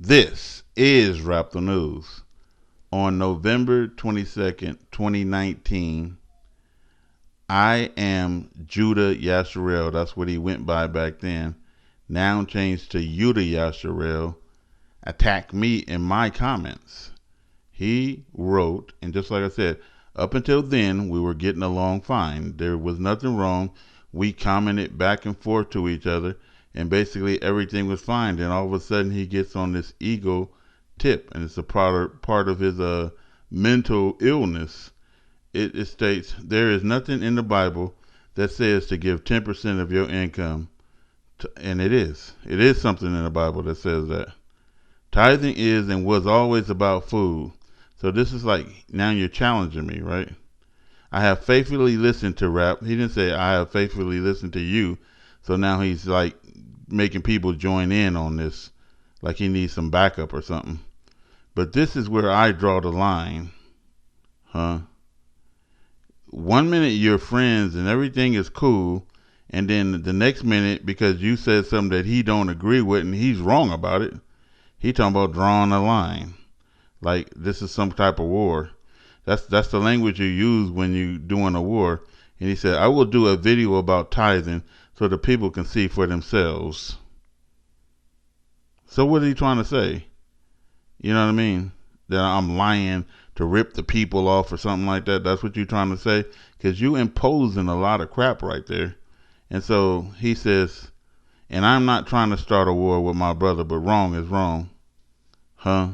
This is Rap the News. On November 22nd, 2019, I am Judah Yasharell. That's what he went by back then. Now changed to Yudah Yasharell. Attack me in my comments. He wrote, and just like I said, up until then, we were getting along fine. There was nothing wrong. We commented back and forth to each other, and basically everything was fine. Then all of a sudden, he gets on this ego tip, and it's a part of his mental illness. It states, there is nothing in the Bible that says to give 10% of your income. And it is. It is something in the Bible that says that. Tithing is and was always about food. So this is like, now you're challenging me, right? I have faithfully listened to rap. He didn't say I have faithfully listened to you. So now he's like making people join in on this, like he needs some backup or something. But this is where I draw the line. Huh? 1 minute you're friends and everything is cool, and then the next minute, because you said something that he don't agree with and he's wrong about it, he talking about drawing a line. Like this is some type of war. That's the language you use when you doing a war. And he said, I will do a video about tithing so the people can see for themselves. So what are you trying to say? You know what I mean? That I'm lying to rip the people off or something like that. That's what you're trying to say? Because you imposing a lot of crap right there. And so he says, and I'm not trying to start a war with my brother, but wrong is wrong. Huh?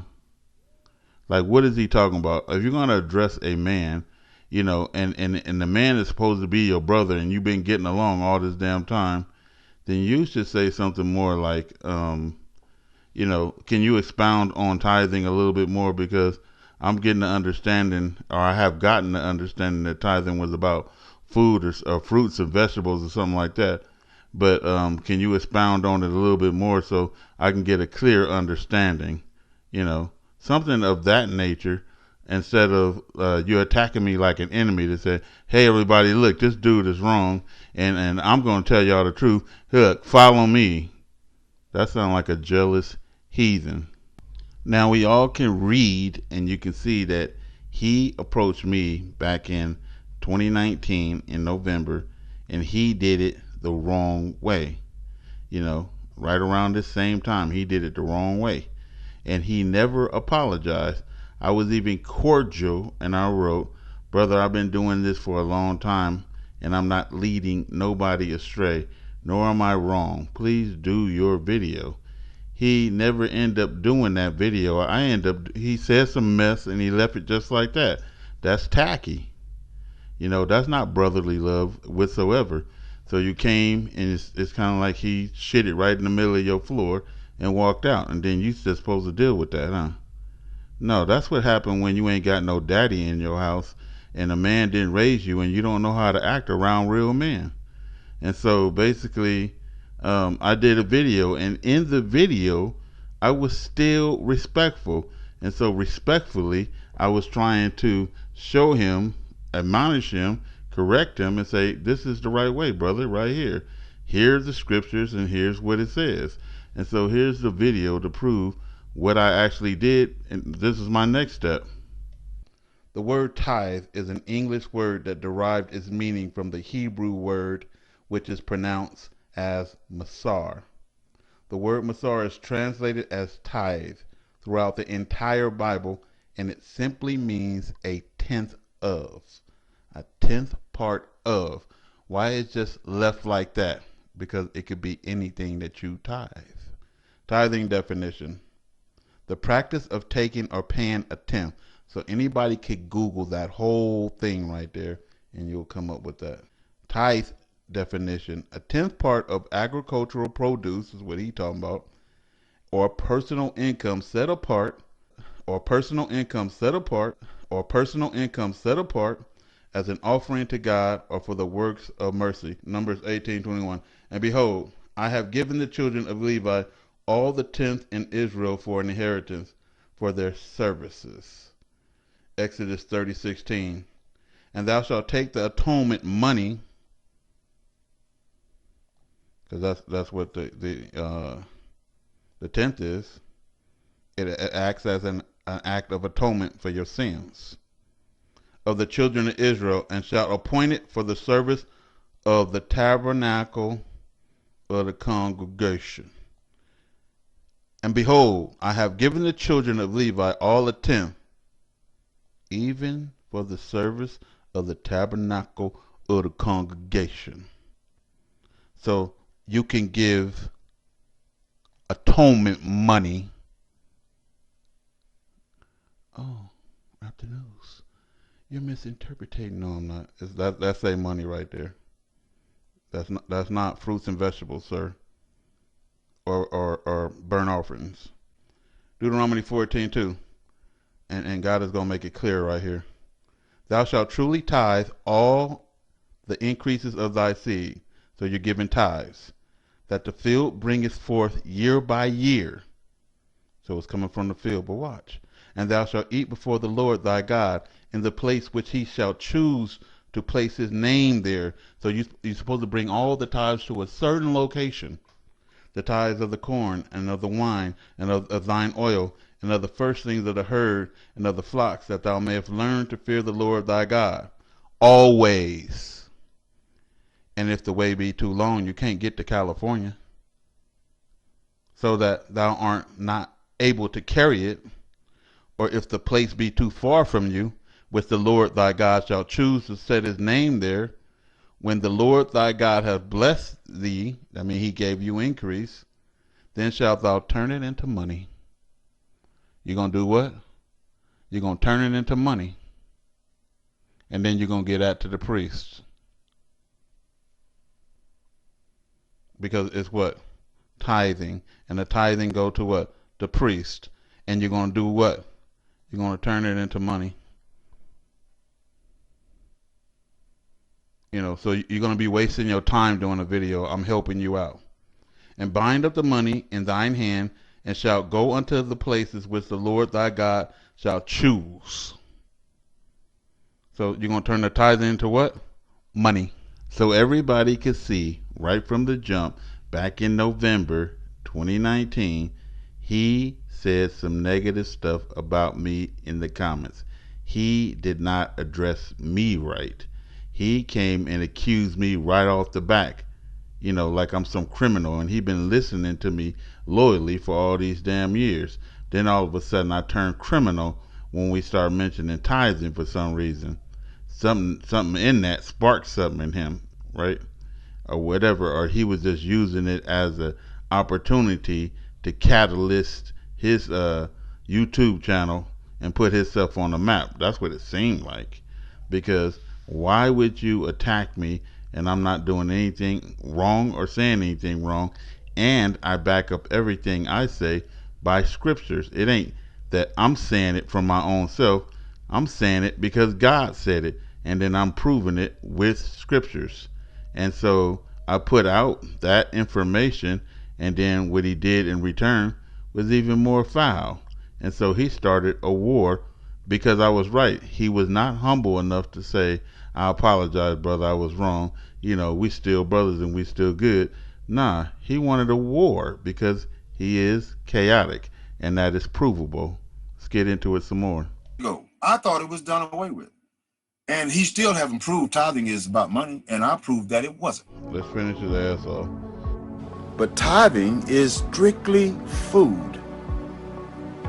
Like, what is he talking about? If you're going to address a man, you know, and the man is supposed to be your brother and you've been getting along all this damn time, then you should say something more like, you know, can you expound on tithing a little bit more? Because I'm getting the understanding, or I have gotten the understanding that tithing was about food or fruits and vegetables or something like that. But can you expound on it a little bit more so I can get a clear understanding, you know? Something of that nature, instead of you attacking me like an enemy to say, hey, everybody, look, this dude is wrong, and I'm going to tell y'all the truth. Look, follow me. That sounds like a jealous heathen. Now, we all can read, and you can see that he approached me back in 2019 in November, and he did it the wrong way. You know, right around this same time, he did it the wrong way. And he never apologized. I was even cordial, and I wrote, brother, I've been doing this for a long time, and I'm not leading nobody astray, nor am I wrong. Please do your video. He never ended up doing that video. He said some mess, and he left it just like that. That's tacky. You know, that's not brotherly love whatsoever. So you came, and it's kind of like he shit it right in the middle of your floor and walked out, and then you just supposed to deal with that, huh? No, that's what happened when you ain't got no daddy in your house, and a man didn't raise you, and you don't know how to act around real men. And so basically, I did a video, and in the video, I was still respectful, and so respectfully, I was trying to show him, admonish him, correct him, and say, this is the right way, brother, right here. Here's the scriptures, and here's what it says. And so here's the video to prove what I actually did, and this is my next step. The word tithe is an English word that derived its meaning from the Hebrew word, which is pronounced as masar. The word masar is translated as tithe throughout the entire Bible, and it simply means a tenth of. A tenth part of. Why is just left like that? Because it could be anything that you tithe. Tithing definition: the practice of taking or paying a tenth. So anybody could Google that whole thing right there, and you'll come up with that. Tithe definition: a tenth part of agricultural produce is what he's talking about, or personal income set apart, or personal income set apart, or personal income set apart as an offering to God or for the works of mercy. Numbers 18:21. And behold, I have given the children of Levi all the tenth in Israel for an inheritance for their services. Exodus 30:16. And thou shalt take the atonement money, because that's what the tenth is. It acts as an act of atonement for your sins of the children of Israel, and shalt appoint it for the service of the tabernacle of the congregation. And behold, I have given the children of Levi all a tenth, even for the service of the tabernacle of the congregation. So you can give atonement money. Oh, after news. You're misinterpreting. No, I'm not. That's a money right there. That's not fruits and vegetables, sir, or burnt offerings. Deuteronomy 14:2, and God is going to make it clear right here. Thou shalt truly tithe all the increases of thy seed. So you're giving tithes, that the field bringeth forth year by year. So it's coming from the field, but watch. And thou shalt eat before the Lord thy God in the place which he shall choose to place his name there. So you're supposed to bring all the tithes to a certain location. The tithes of the corn, and of the wine, and of thine oil, and of the firstlings of the herd, and of the flocks, that thou mayest learn to fear the Lord thy God always. And if the way be too long, you can't get to California, so that thou art not able to carry it, or if the place be too far from you, which the Lord thy God shall choose to set his name there, when the Lord thy God hath blessed thee, I mean he gave you increase, then shalt thou turn it into money. You're going to do what? You're going to turn it into money. And then you're going to get that to the priest. Because it's what? Tithing. And the tithing go to what? The priest. And you're going to do what? You're going to turn it into money. You know, so you're going to be wasting your time doing a video. I'm helping you out. And bind up the money in thine hand, and shalt go unto the places which the Lord thy God shall choose. So you're going to turn the tithing into what? Money. So everybody could see right from the jump, back in November 2019, he said some negative stuff about me in the comments. He did not address me right. He came and accused me right off the back, you know, like I'm some criminal, and he been listening to me loyally for all these damn years. Then all of a sudden I turned criminal when we start mentioning tithing for some reason. Something in that sparked something in him, right? Or whatever, or he was just using it as an opportunity to catalyst his YouTube channel and put himself on the map. That's what it seemed like. Because why would you attack me and I'm not doing anything wrong or saying anything wrong, and I back up everything I say by scriptures? It ain't that I'm saying it from my own self. I'm saying it because God said it, and then I'm proving it with scriptures. And so I put out that information, and then what he did in return was even more foul. And so he started a war because I was right. He was not humble enough to say, I apologize, brother, I was wrong. You know, we still brothers and we still good. Nah, he wanted a war because he is chaotic, and that is provable. Let's get into it some more. I thought it was done away with. And he still haven't proved tithing is about money, and I proved that it wasn't. Let's finish his ass off. But tithing is strictly food.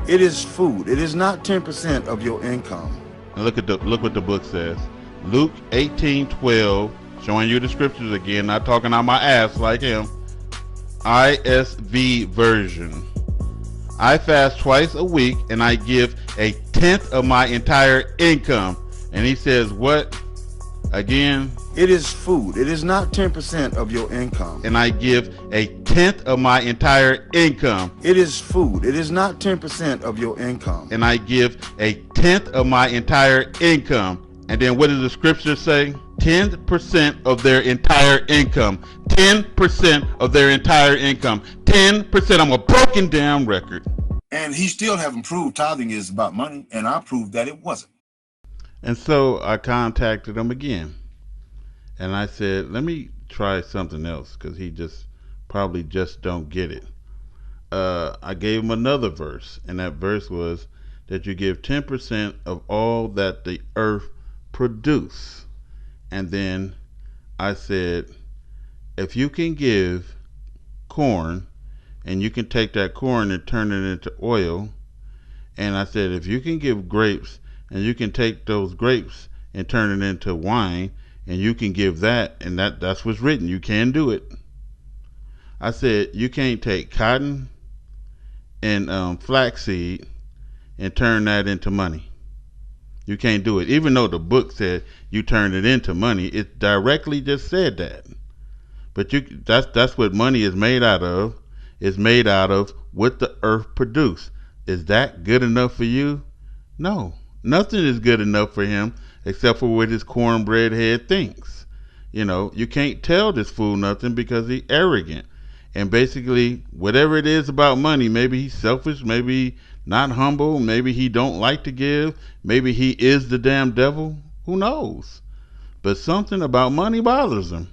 It is food. It is not 10% of your income. And look what the book says. Luke 18:12, showing you the scriptures again, not talking out my ass like him. ISV version. I fast twice a week, and I give a tenth of my entire income. And he says what? Again? It is food. It is not 10% of your income. And I give a tenth of my entire income. It is food. It is not 10% of your income. And I give a tenth of my entire income. And then what does the scripture say? 10% of their entire income. 10% of their entire income. 10%. I'm a broken down record. And he still haven't proved tithing is about money, and I proved that it wasn't. And so I contacted him again. And I said, let me try something else, because he probably just don't get it. I gave him another verse, and that verse was that you give 10% of all that the earth produce. And then I said, if you can give corn, and you can take that corn and turn it into oil, and I said, if you can give grapes, and you can take those grapes and turn it into wine, and you can give that, and that's what's written, you can do it. I said, you can't take cotton and flaxseed and turn that into money. You can't do it. Even though the book said you turn it into money, it directly just said that. But that's what money is made out of. It's made out of what the earth produced. Is that good enough for you? No. Nothing is good enough for him except for what his cornbread head thinks. You know, you can't tell this fool nothing because he's arrogant. And basically, whatever it is about money, maybe he's selfish, maybe not humble, maybe he don't like to give, maybe he is the damn devil. Who knows? But something about money bothers him.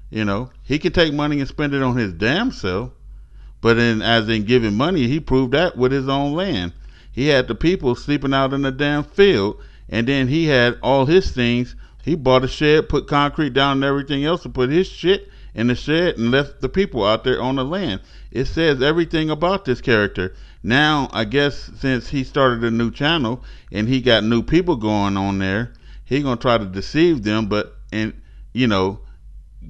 You know, he could take money and spend it on his damn self, but as in giving money, he proved that with his own land. He had the people sleeping out in the damn field, and then he had all his things. He bought a shed, put concrete down and everything else, and put his shit in the shed and left the people out there on the land. It says everything about this character. Now, I guess since he started a new channel and he got new people going on there, he gonna try to deceive them. But you know,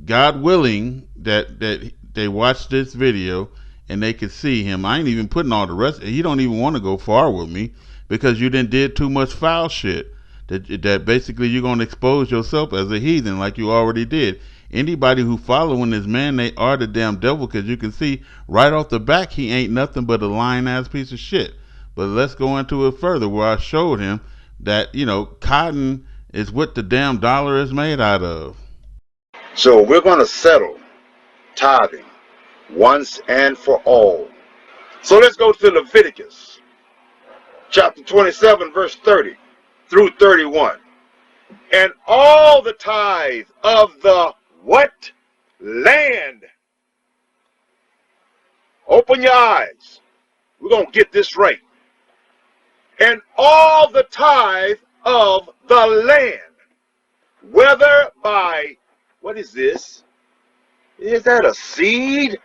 God willing that they watch this video and they could see him. I ain't even putting all the rest. He don't even want to go far with me because you did too much foul shit. That basically you're gonna expose yourself as a heathen like you already did. Anybody who following this man, they are the damn devil, because you can see right off the back he ain't nothing but a lying ass piece of shit. But let's go into it further, where I showed him that, you know, cotton is what the damn dollar is made out of. So we're going to settle tithing once and for all. So let's go to Leviticus chapter 27 verse 30 through 31. And all the tithe of the what? Land. Open your eyes. We're going to get this right. And all the tithe of the land, whether by, what is this? Is that a seed?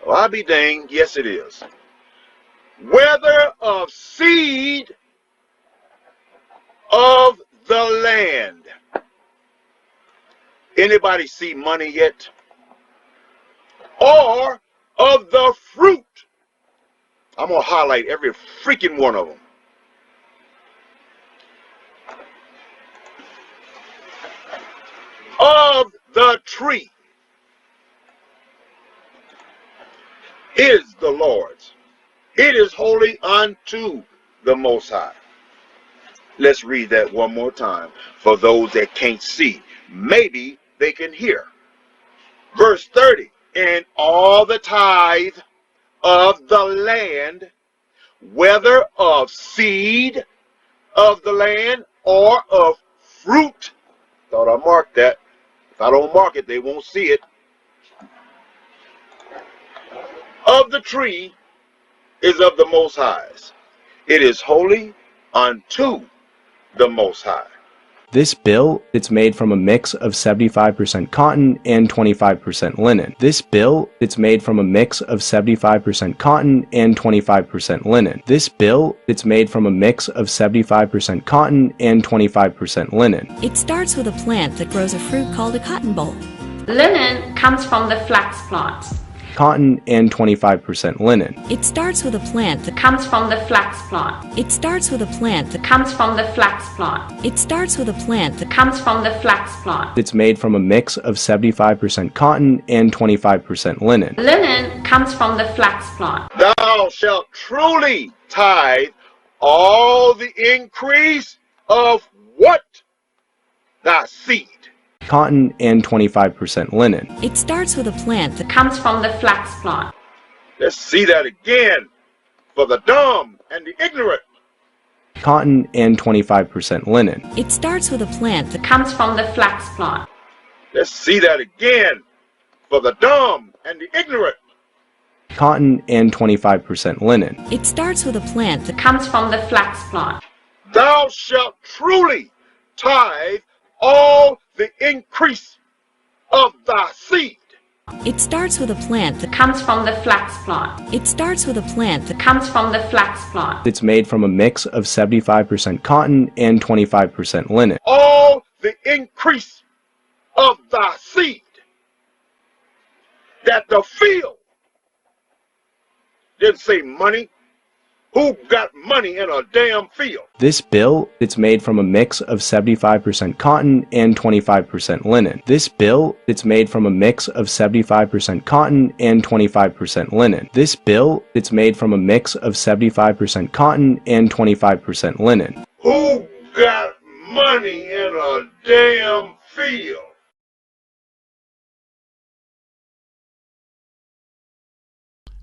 Oh, I'll be danged. Yes, it is. Whether of seed of the land. Anybody see money yet? Or of the fruit. I'm going to highlight every freaking one of them. Of the tree is the Lord's. It is holy unto the Most High. Let's read that one more time for those that can't see. Maybe they can hear. Verse 30, and all the tithe of the land, whether of seed of the land or of fruit. Thought I marked that. If I don't mark it, they won't see it. Of the tree is of the Most High's. It is holy unto the Most High. This bill, it's made from a mix of 75% cotton and 25% linen. This bill, it's made from a mix of 75% cotton and 25% linen. This bill, it's made from a mix of 75% cotton and 25% linen. It starts with a plant that grows a fruit called a cotton boll. Linen comes from the flax plant. Cotton and 25% linen. It starts with a plant that Comes from the flax plant. It starts with a plant that Comes from the flax plant. It starts with a plant that Comes from the flax plant. It's made from a mix of 75% cotton and 25% linen. Linen comes from the flax plant. Thou shalt truly tithe all the increase of what? Thy seed. Cotton and 25% linen. It starts with a plant that Comes from the flax plant. Let's see that again for the dumb and the ignorant. Cotton and 25% linen. It starts with a plant that Comes from the flax plant. Let's see that again for the dumb and the ignorant. cotton, and 25% linen. It starts with a plant that Comes from the flax plant. Thou shalt truly tithe all the increase of thy seed. It starts with a plant that Comes from the flax plant. It starts with a plant that Comes from the flax plant. It's made from a mix of 75% cotton and 25% linen. All the increase of thy seed. That the field didn't say money. Who got money in a damn field? This bill, it's made from a mix of 75% cotton and 25% linen. This bill, it's made from a mix of 75% cotton and 25% linen. This bill, it's made from a mix of 75% cotton and 25% linen. Who got money in a damn field?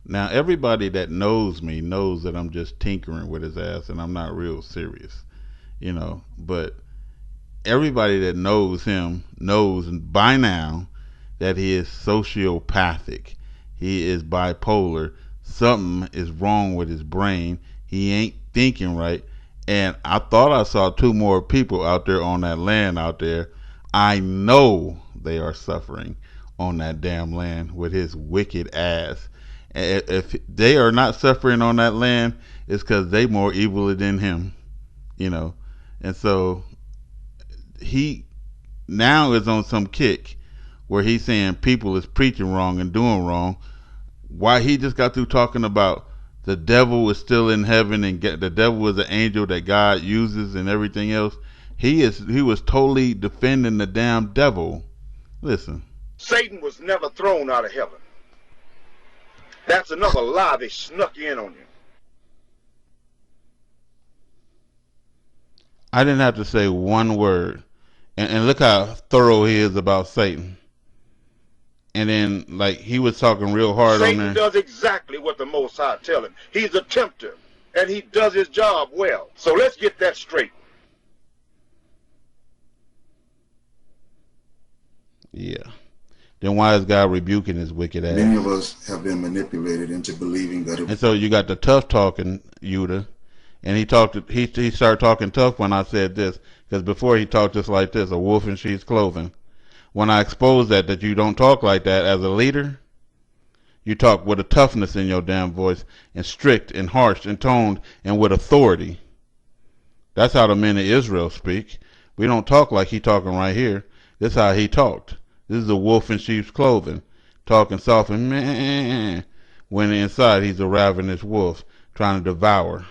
Now, everybody that knows me knows that I'm just tinkering with his ass and I'm not real serious, but everybody that knows him knows by now that he is sociopathic. He is bipolar. Something is wrong with his brain. He ain't thinking right. And I thought I saw two more people out there on that land out there. I know they are suffering on that damn land with his wicked ass. If they are not suffering on that land, it's because they more evil than him, And so he now is on some kick where he's saying people is preaching wrong and doing wrong. Why he just got through talking about the devil is still in heaven and the devil is an angel that God uses and everything else. He was totally defending the damn devil. Listen. Satan was never thrown out of heaven. That's another lie they snuck in on you. I didn't have to say one word. And look how thorough he is about Satan. And then, he was talking real hard Satan on there. does exactly what the Most High tell him. He's a tempter, and he does his job well. So let's get that straight. Yeah. Then why is God rebuking his wicked ass? Many of us have been manipulated into believing that it. And so you got the tough talking Yudah, and he started talking tough when I said this, because before he talked just like this, a wolf in sheep's clothing. When I exposed that you don't talk like that as a leader, you talk with a toughness in your damn voice, and strict and harsh and toned and with authority. That's how the men of Israel speak. We don't talk like he talking right here. This is how he talked. This is a wolf in sheep's clothing, talking soft and meh, when inside he's a ravenous wolf trying to devour.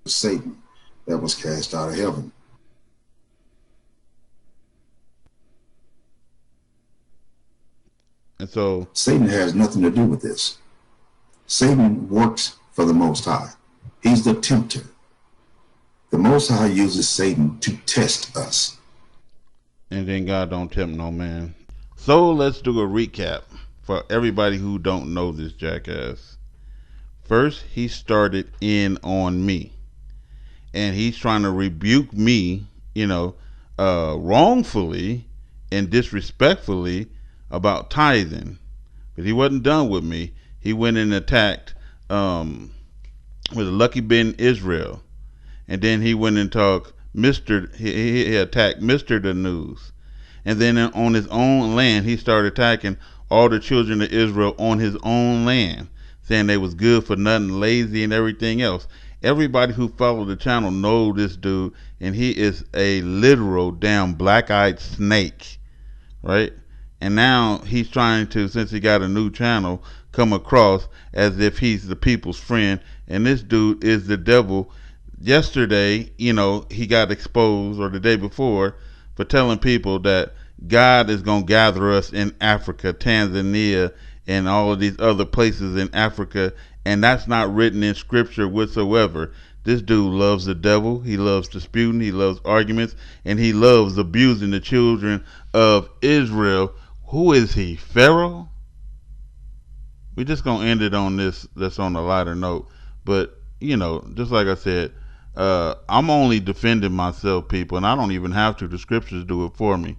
Satan that was cast out of heaven. And so Satan has nothing to do with this. Satan works for the Most High. He's the tempter. The Most High uses Satan to test us. And then God don't tempt no man. So let's do a recap for everybody who don't know this jackass. First, he started in on me. And he's trying to rebuke me, wrongfully and disrespectfully about tithing. But he wasn't done with me. He went and attacked with Lucky Ben Israel. And then he went and talked he attacked Mr. the News. And then on his own land, he started attacking all the children of Israel on his own land, saying they was good for nothing, lazy and everything else. Everybody who followed the channel know this dude, and he is a literal damn black-eyed snake, right? And now he's trying to, since he got a new channel, come across as if he's the people's friend, and this dude is the devil. Yesterday, he got exposed, or the day before, for telling people that God is going to gather us in Africa, Tanzania, and all of these other places in Africa, and that's not written in scripture whatsoever. This dude loves the devil. He loves disputing. He loves arguments, and he loves abusing the children of Israel. Who is he, Pharaoh? We're just going to end it on this. That's on a lighter note. But, just like I said, I'm only defending myself, people, and I don't even have to. The scriptures do it for me.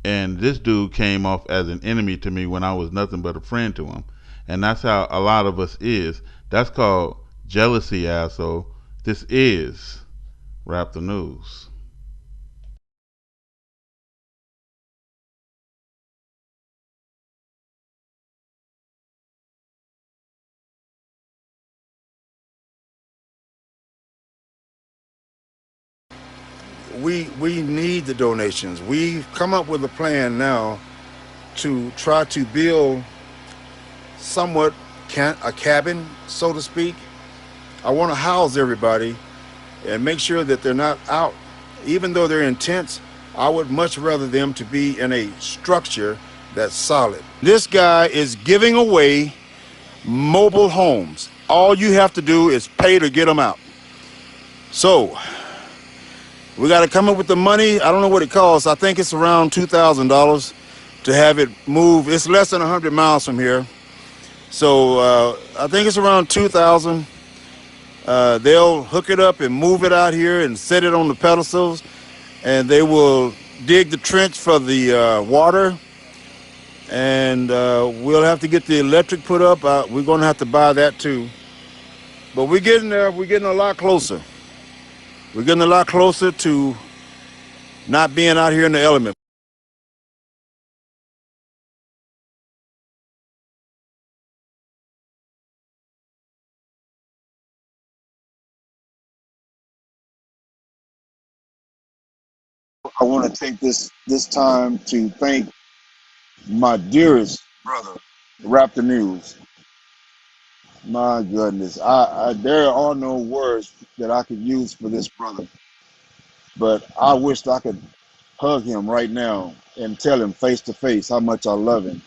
And this dude came off as an enemy to me when I was nothing but a friend to him. And that's how a lot of us is. That's called jealousy, asshole. This is Rap the News. We need the donations. We've come up with a plan now to try to build somewhat a cabin, so to speak. I want to house everybody and make sure that they're not out. Even though they're in tents, I would much rather them to be in a structure that's solid. This guy is giving away mobile homes. All you have to do is pay to get them out. So we got to come up with the money. I don't know what it costs. I think it's around $2,000 to have it move. It's less than 100 miles from here. So I think it's around $2,000. They'll hook it up and move it out here and set it on the pedestals, and they will dig the trench for the water, and we'll have to get the electric put up. We're going to have to buy that too. But we're getting there. We're getting a lot closer. We're getting a lot closer to not being out here in the element. I want to take this time to thank my dearest brother, Rap the News. My goodness, there are no words that I could use for this brother, but I wished I could hug him right now and tell him face to face how much I love him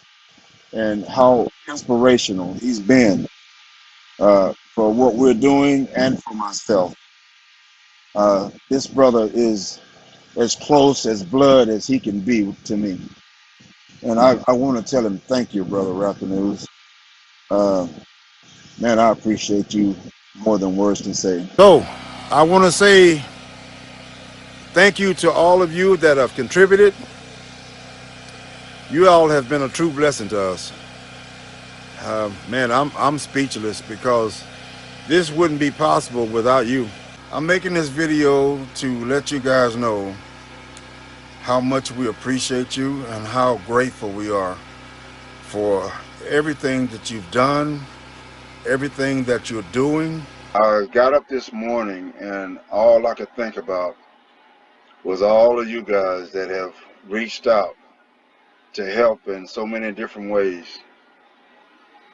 and how inspirational he's been for what we're doing and for myself. This brother is as close as blood as he can be to me. And I want to tell him, thank you, brother Rap the News. Man, I appreciate you more than words can say. So, I want to say thank you to all of you that have contributed. You all have been a true blessing to us. Man, I'm speechless because this wouldn't be possible without you. I'm making this video to let you guys know how much we appreciate you and how grateful we are for everything that you've done, everything that you're doing. I got up this morning and all I could think about was all of you guys that have reached out to help in so many different ways.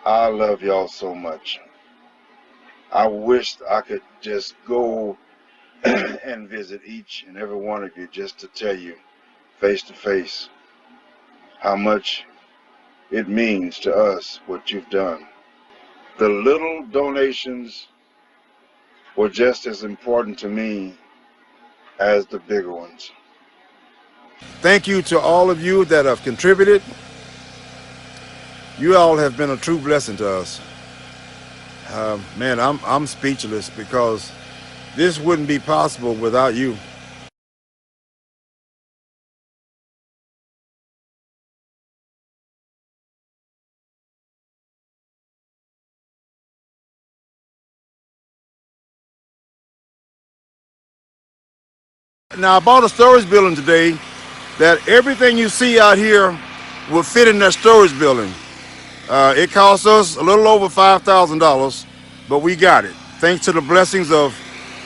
I love y'all so much. I wished I could just go and visit each and every one of you just to tell you face to face how much it means to us what you've done. The little donations were just as important to me as the bigger ones. Thank you to all of you that have contributed. You all have been a true blessing to us. Man, I'm speechless because this wouldn't be possible without you. Now, I bought a storage building today that everything you see out here will fit in that storage building. It cost us a little over $5,000, but we got it. Thanks to the blessings of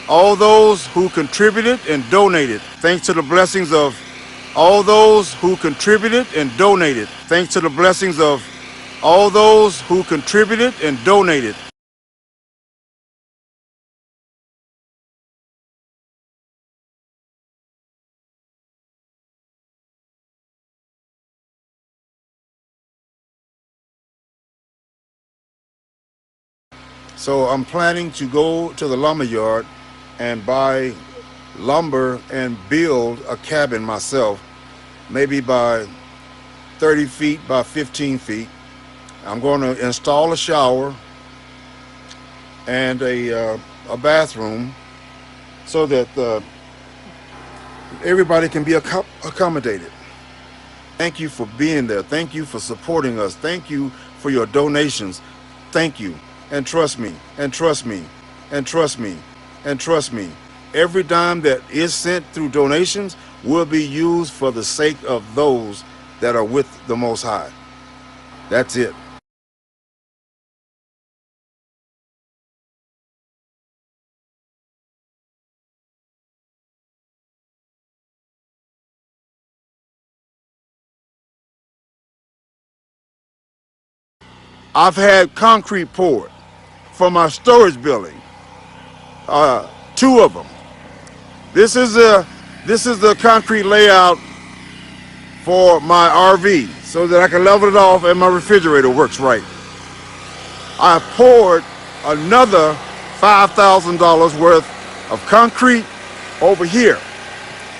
all those who contributed and donated. Thanks to the blessings of all those who contributed and donated. Thanks to the blessings of all those who contributed and donated. So I'm planning to go to the lumber yard and buy lumber and build a cabin myself, maybe by 30 feet by 15 feet. I'm going to install a shower and a bathroom so that everybody can be accommodated. Thank you for being there. Thank you for supporting us. Thank you for your donations. Thank you. And trust me, and trust me, and trust me, and trust me. Every dime that is sent through donations will be used for the sake of those that are with the Most High. That's it. I've had concrete poured for my storage building, two of them. This is the concrete layout for my RV so that I can level it off and my refrigerator works right. I poured another $5,000 worth of concrete over here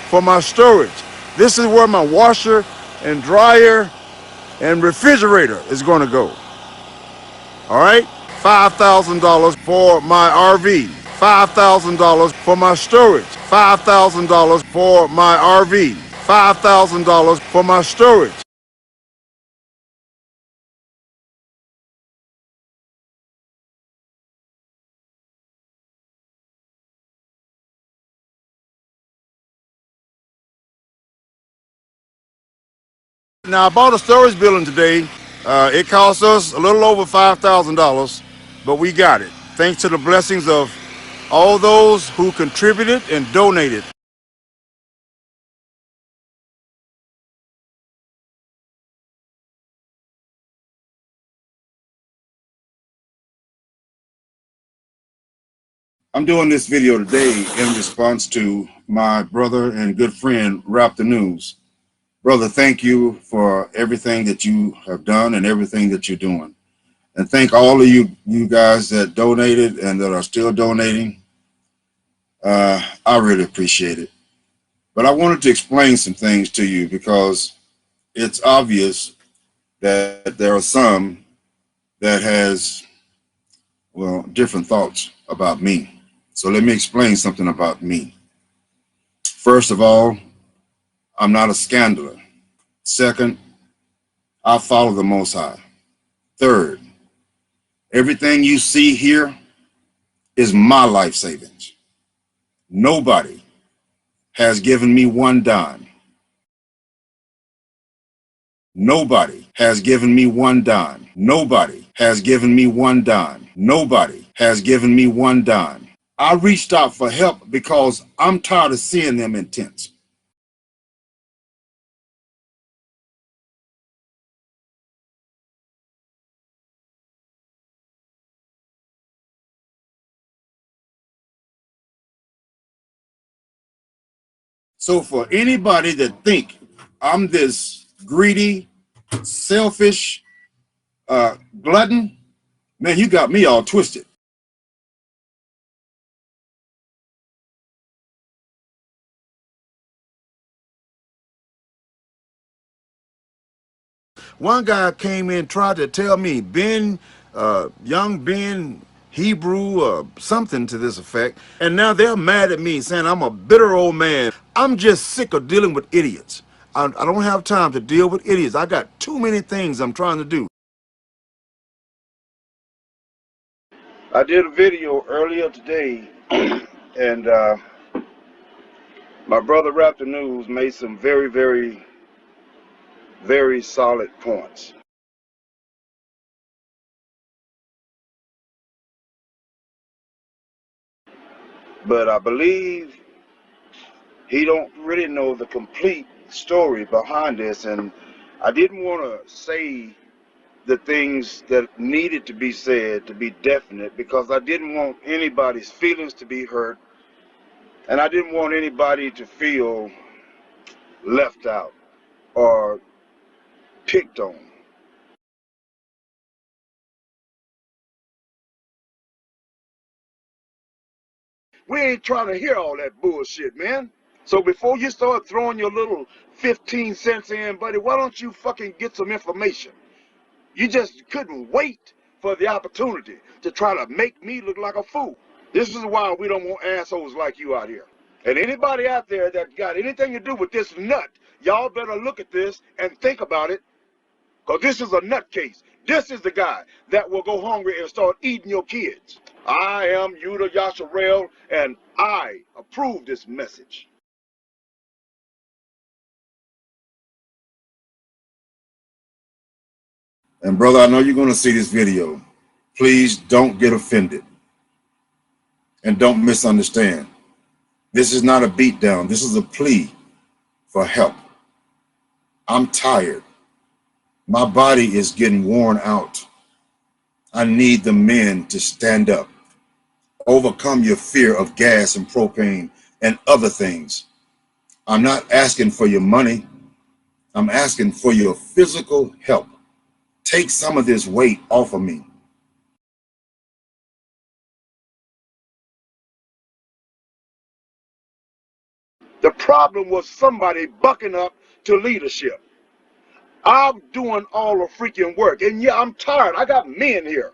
for my storage. This is where my washer and dryer and refrigerator is going to go. All right? $5,000 for my RV. $5,000 for my storage. $5,000 for my RV. $5,000 for my storage. Now, I bought a storage building today. It cost us a little over $5,000, but we got it. Thanks to the blessings of all those who contributed and donated. I'm doing this video today in response to my brother and good friend, Rap the News. Brother, thank you for everything that you have done and everything that you're doing. And thank all of you guys that donated and that are still donating. I really appreciate it. But I wanted to explain some things to you because it's obvious that there are some that has, well, different thoughts about me. So let me explain something about me. First of all, I'm not a scandaler. Second, I follow the Most High. Third, everything you see here is my life savings. Nobody has given me one dime. Nobody has given me one dime. Nobody has given me one dime. Nobody has given me one dime. I reached out for help because I'm tired of seeing them in tents. So for anybody that think I'm this greedy, selfish glutton, man, you got me all twisted. One guy came in, tried to tell me, Ben, young Ben, Hebrew, something to this effect. And now they're mad at me saying I'm a bitter old man. I'm just sick of dealing with idiots. I don't have time to deal with idiots. I got too many things I'm trying to do. I did a video earlier today, and my brother Rap the News made some very, very, very solid points. But I believe he don't really know the complete story behind this, and I didn't want to say the things that needed to be said to be definite because I didn't want anybody's feelings to be hurt, and I didn't want anybody to feel left out or picked on. We ain't trying to hear all that bullshit, man. So before you start throwing your little 15 cents in, buddy, why don't you fucking get some information? You just couldn't wait for the opportunity to try to make me look like a fool. This is why we don't want assholes like you out here. And anybody out there that got anything to do with this nut, y'all better look at this and think about it, because this is a nut case. This is the guy that will go hungry and start eating your kids. I am Yudah Yasharell, and I approve this message. And brother, I know you're going to see this video. Please don't get offended and don't misunderstand. This is not a beatdown. This is a plea for help. I'm tired. My body is getting worn out. I need the men to stand up. Overcome your fear of gas and propane and other things. I'm not asking for your money. I'm asking for your physical help. Take some of this weight off of me. The problem was somebody bucking up to leadership. I'm doing all the freaking work, and yeah, I'm tired. I got men here.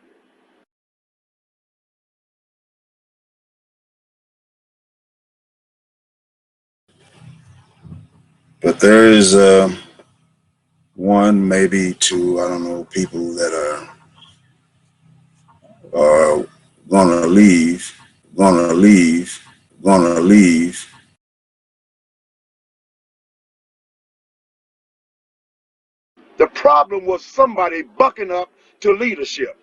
But there is one, maybe two, I don't know, people that are gonna leave, gonna leave, gonna leave. The problem was somebody bucking up to leadership.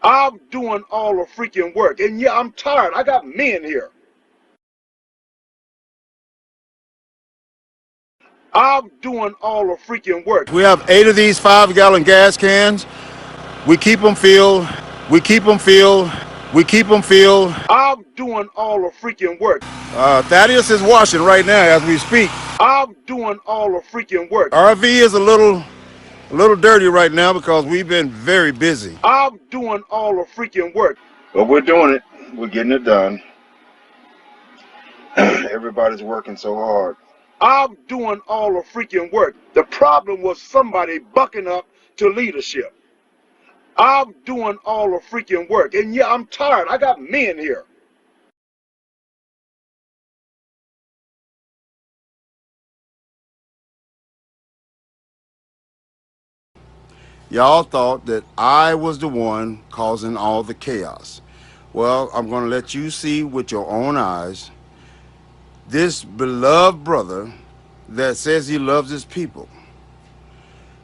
I'm doing all the freaking work, and yeah, I'm tired. I got men here. I'm doing all the freaking work. We have 8 of these 5-gallon gas cans. We keep them filled. We keep them filled. We keep them filled. I'm doing all the freaking work. Thaddeus is washing right now as we speak. I'm doing all the freaking work. RV is a little dirty right now because we've been very busy. I'm doing all the freaking work. But we're doing it. We're getting it done. Everybody's working so hard. I'm doing all the freaking work. The problem was somebody bucking up to leadership. I'm doing all the freaking work, and yeah, I'm tired. I got men here. Y'all thought that I was the one causing all the chaos. Well, I'm going to let you see with your own eyes this beloved brother that says he loves his people.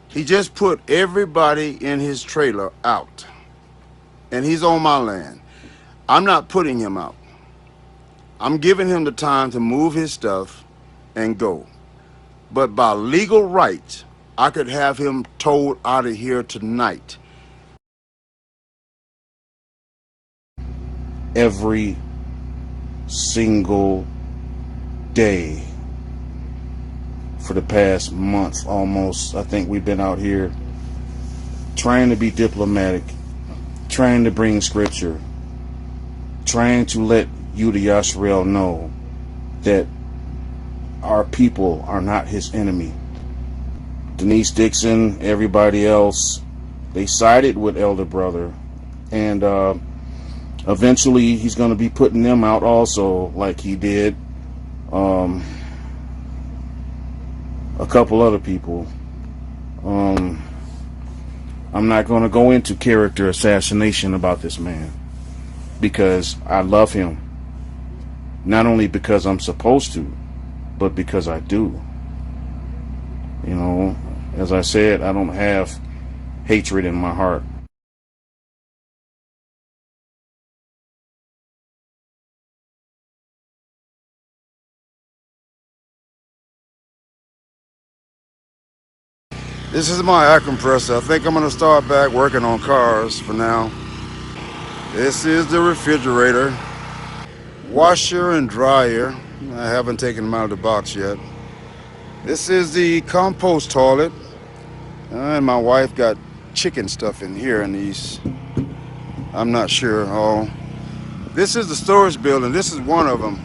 He just put everybody in his trailer out, and he's on my land. I'm not putting him out. I'm giving him the time to move his stuff and go. But by legal right, I could have him towed out of here tonight. Every single day for the past month almost, I think we've been out here trying to be diplomatic, trying to bring scripture, trying to let Yudah Yasharell know that our people are not his enemy. Denise Dixon, everybody else, they sided with Elder Brother, and eventually he's going to be putting them out also, like he did a couple other people. I'm not going to go into character assassination about this man, because I love him. Not only because I'm supposed to, but because I do. You know, as I said, I don't have hatred in my heart. This is my air compressor. I think I'm going to start back working on cars for now. This is the refrigerator, washer and dryer. I haven't taken them out of the box yet. This is the compost toilet. And my wife got chicken stuff in here in these. I'm not sure. Oh, this is the storage building. This is one of them.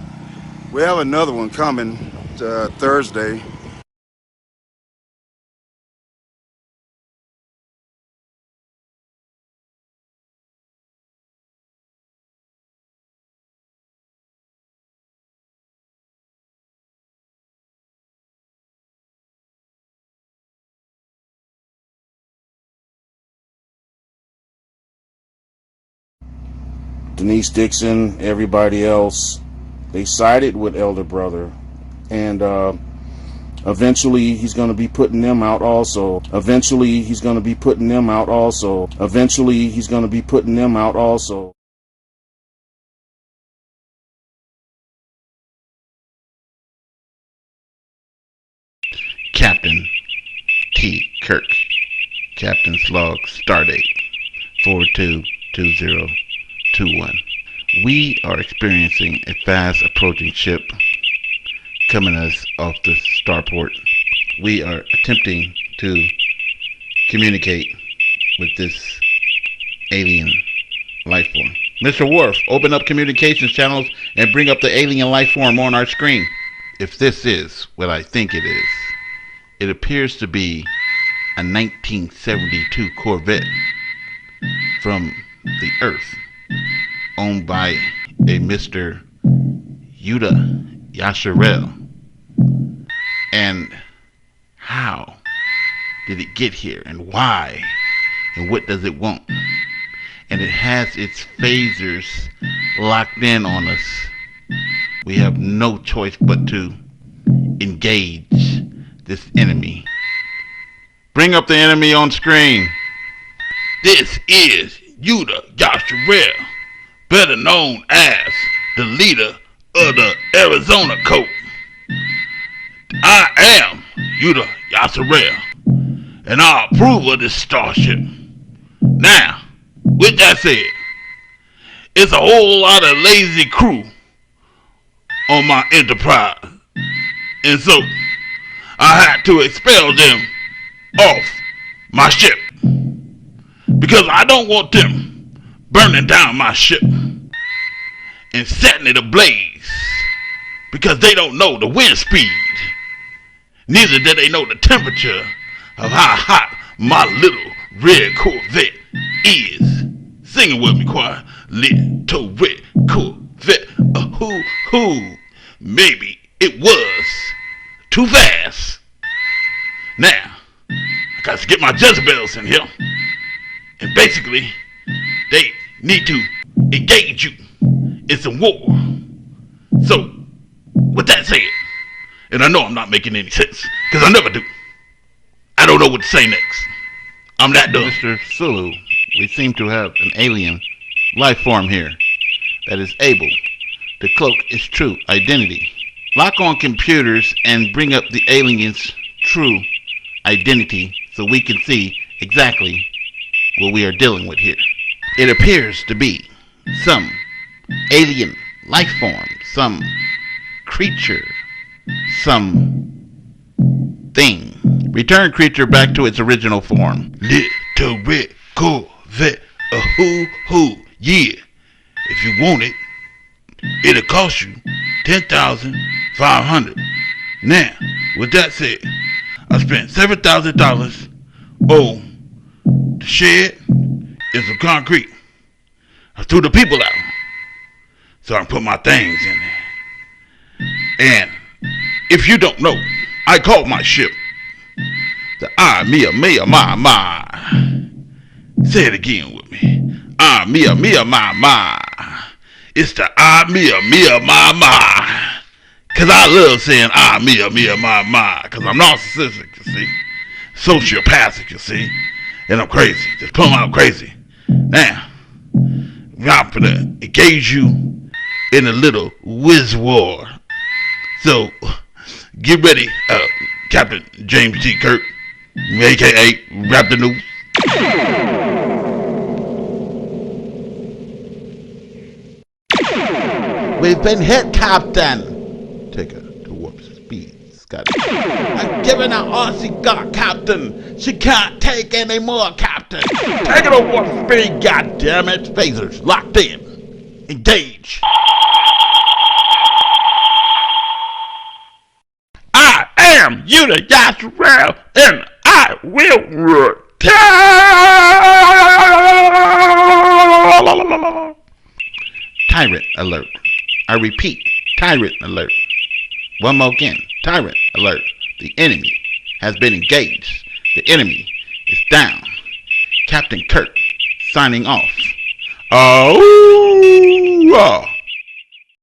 We have another one coming Thursday. Denise Dixon, everybody else, they sided with Elder Brother, and eventually he's going to be putting them out also. Eventually he's going to be putting them out also. Eventually he's going to be putting them out also. Captain T. Kirk, Captain's Log, Stardate 422021. We are experiencing a fast approaching ship coming us off the starport. We are attempting to communicate with this alien life form. Mr. Worf, open up communications channels and bring up the alien life form on our screen. If this is what I think it is, it appears to be a 1972 Corvette from the Earth, owned by a Mr. Yudah Yasharell. And how did it get here, and why, and what does it want? And it has its phasers locked in on us. We have no choice but to engage this enemy. Bring up the enemy on screen. This is Yudah Yasharell, better known as the leader of the Arizona Coast. I am Yudah Yasharell, and I approve of this starship. Now, with that said, it's a whole lot of lazy crew on my Enterprise, and so I had to expel them off my ship, because I don't want them burning down my ship and setting it ablaze, because they don't know the wind speed, neither do they know the temperature of how hot my little red Corvette is. Sing it with me, choir. Little red Corvette, hoo-hoo. Maybe it was too fast. Now, I got to get my Jezebels in here, and basically, they need to engage you in some war. So, with that said, and I know I'm not making any sense, because I never do. I don't know what to say next. I'm that dumb. Mr. Sulu, we seem to have an alien life form here that is able to cloak its true identity. Lock on computers and bring up the alien's true identity so we can see exactly what we are dealing with here. It appears to be some alien life form, some creature, some thing. Return creature back to its original form. Little red Corvette, hoo-hoo, yeah. If you want it, it'll cost you $10,500. Now, with that said, I spent $7,000 on the shed and some concrete. I threw the people out so I can put my things in there. And if you don't know, I called my ship the Mia, my. Say it again with me. Mia, my. It's the Mia, my. Cause I love saying Mia, my. Cause I'm narcissistic, you see. Sociopathic, you see. And I'm crazy. Just plumb out crazy. Now, I'm gonna engage you in a little whiz war. So, get ready, Captain James T. Kirk, a.k.a. Raptor News. We've been hit, Captain. Take her to warp speed, Scott. I'm giving her all she got, Captain. She can't take any more, Captain. Take her to warp speed, goddammit. Phasers locked in. Engage. I am Yudah Yasharell, and I will return. Tyrant alert. I repeat, tyrant alert. One more again, tyrant alert. The enemy has been engaged. The enemy is down. Captain Kirk signing off. Oh.